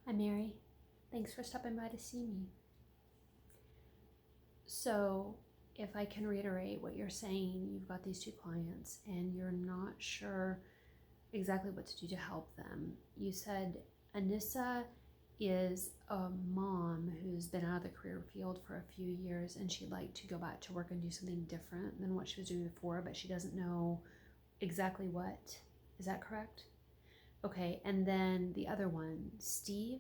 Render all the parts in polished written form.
Hi, Mary. Thanks for stopping by to see me. So, if I can reiterate what you're saying, you've got these two clients and you're not sure exactly what to do to help them. You said Anissa is a mom who's been out of the career field for a few years and she'd like to go back to work and do something different than what she was doing before, but she doesn't know exactly what. Is that correct? Okay, and then the other one, Steve.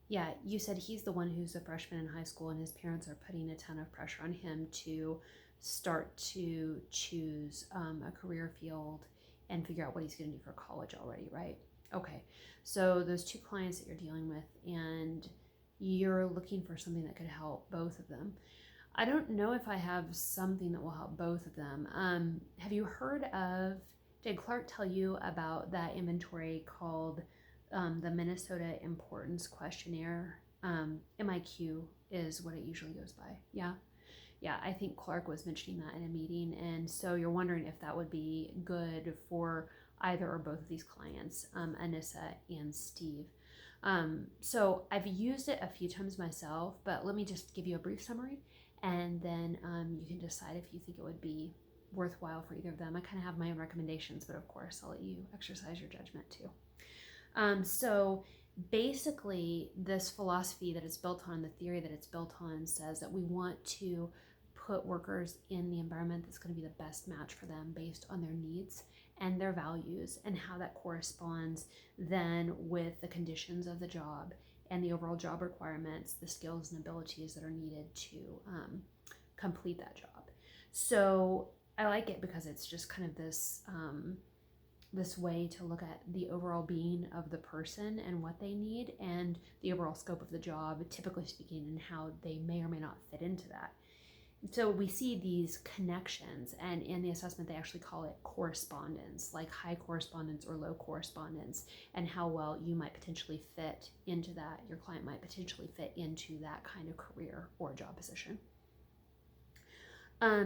Yeah, you said he's the one who's a freshman in high school and his parents are putting a ton of pressure on him to start to choose a career field and figure out what he's going to do for college already, right? Okay, so those two clients that you're dealing with, and you're looking for something that could help both of them. I don't know if I have something that will help both of them. Have you heard of, did Clark tell you about that inventory called the Minnesota Importance Questionnaire? MIQ is what it usually goes by. Yeah. Yeah, I think Clark was mentioning that in a meeting. And so you're wondering if that would be good for either or both of these clients, Anissa and Steve. So I've used it a few times myself, but let me just give you a brief summary and then you can decide if you think it would be worthwhile for either of them. I kind of have my own recommendations, but of course I'll let you exercise your judgment too. So basically, this philosophy that it's built on, the theory that it's built on, says that we want to put workers in the environment that's going to be the best match for them based on their needs and their values and how that corresponds then with the conditions of the job and the overall job requirements, the skills and abilities that are needed to complete that job. So I like it because it's just kind of this way to look at the overall being of the person and what they need and the overall scope of the job, typically speaking, and how they may or may not fit into that. So we see these connections, and in the assessment they actually call it correspondence, like high correspondence or low correspondence, and how well you might potentially fit into that, your client might potentially fit into that kind of career or job position.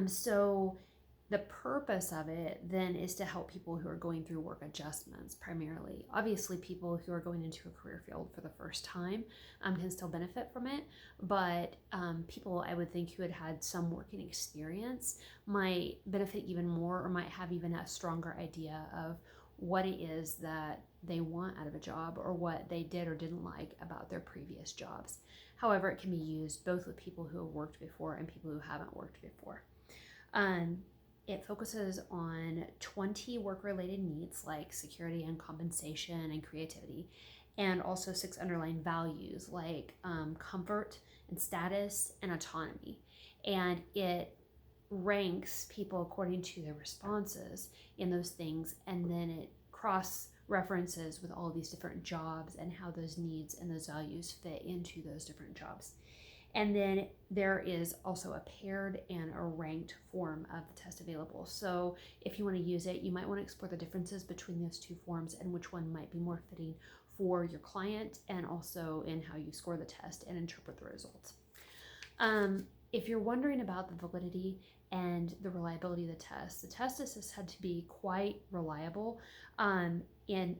So the purpose of it then is to help people who are going through work adjustments primarily. Obviously, people who are going into a career field for the first time can still benefit from it, but people I would think who had some working experience might benefit even more or might have even a stronger idea of what it is that they want out of a job or what they did or didn't like about their previous jobs. However, it can be used both with people who have worked before and people who haven't worked before. It focuses on 20 work-related needs like security and compensation and creativity, and also 6 underlying values like comfort and status and autonomy. And it ranks people according to their responses in those things, and then it cross references with all of these different jobs and how those needs and those values fit into those different jobs. And then there is also a paired and a ranked form of the test available. So if you want to use it, you might want to explore the differences between those two forms and which one might be more fitting for your client, and also in how you score the test and interpret the results. If you're wondering about the validity and the reliability of the test is said to be quite reliable,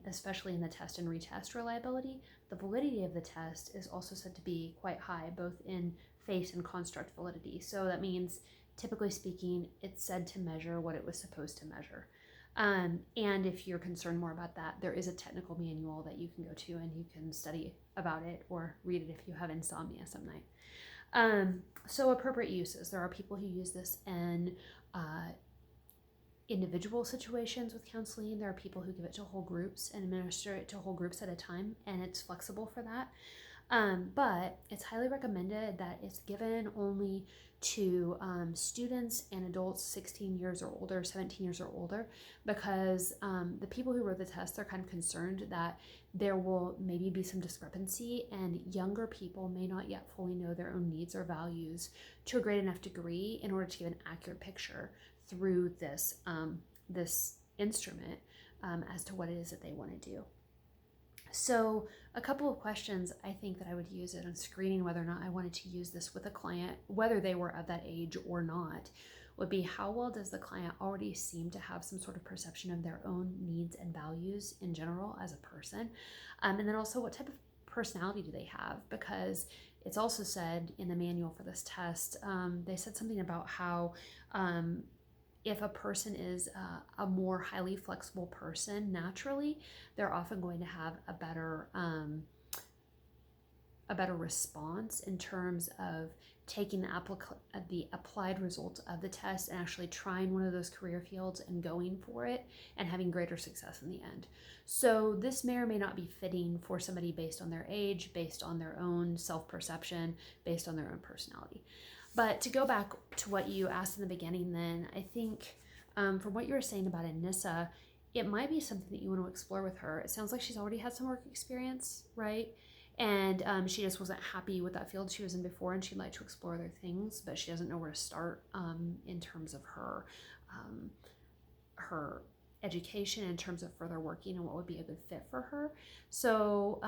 especially in the test and retest reliability. The validity of the test is also said to be quite high, both in face and construct validity. So that means, typically speaking, it's said to measure what it was supposed to measure. And if you're concerned more about that, there is a technical manual that you can go to and you can study about it or read it if you have insomnia some night. So appropriate uses. There are people who use this in individual situations with counseling. There are people who give it to whole groups and administer it to whole groups at a time, and it's flexible for that. But it's highly recommended that it's given only to students and adults 16 years or older, 17 years or older, because the people who wrote the test are kind of concerned that there will maybe be some discrepancy and younger people may not yet fully know their own needs or values to a great enough degree in order to give an accurate picture through this instrument as to what it is that they want to do. So a couple of questions I think that I would use it on screening whether or not I wanted to use this with a client, whether they were of that age or not, would be how well does the client already seem to have some sort of perception of their own needs and values in general as a person? And then also what type of personality do they have? Because it's also said in the manual for this test, they said something about how if a person is a more highly flexible person naturally, they're often going to have a better response in terms of taking the applied results of the test and actually trying one of those career fields and going for it and having greater success in the end. So this may or may not be fitting for somebody based on their age, based on their own self-perception, based on their own personality. But to go back to what you asked in the beginning, then I think from what you were saying about Anissa, it might be something that you want to explore with her. It sounds like she's already had some work experience, right? And she just wasn't happy with that field she was in before, and she'd like to explore other things, but she doesn't know where to start in terms of her education, in terms of further working and what would be a good fit for her. So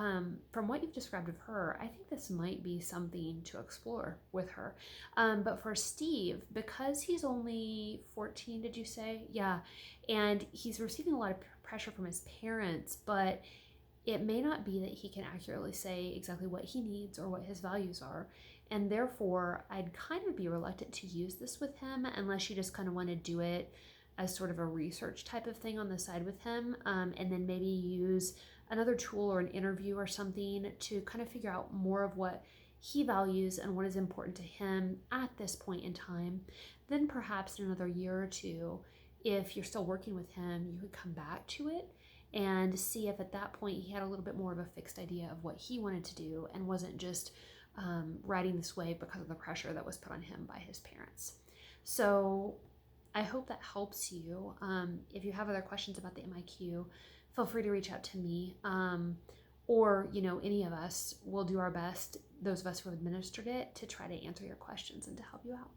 from what you've described of her, I think this might be something to explore with her. But for Steve, because he's only 14, did you say? Yeah. And he's receiving a lot of pressure from his parents, but it may not be that he can accurately say exactly what he needs or what his values are. And therefore, I'd kind of be reluctant to use this with him unless you just kind of want to do it as sort of a research type of thing on the side with him, and then maybe use another tool or an interview or something to kind of figure out more of what he values and what is important to him at this point in time. Then perhaps in another year or two, if you're still working with him, you could come back to it and see if at that point he had a little bit more of a fixed idea of what he wanted to do and wasn't just riding this wave because of the pressure that was put on him by his parents. So I hope that helps you. If you have other questions about the MIQ, feel free to reach out to me, or any of us will do our best, those of us who have administered it, to try to answer your questions and to help you out.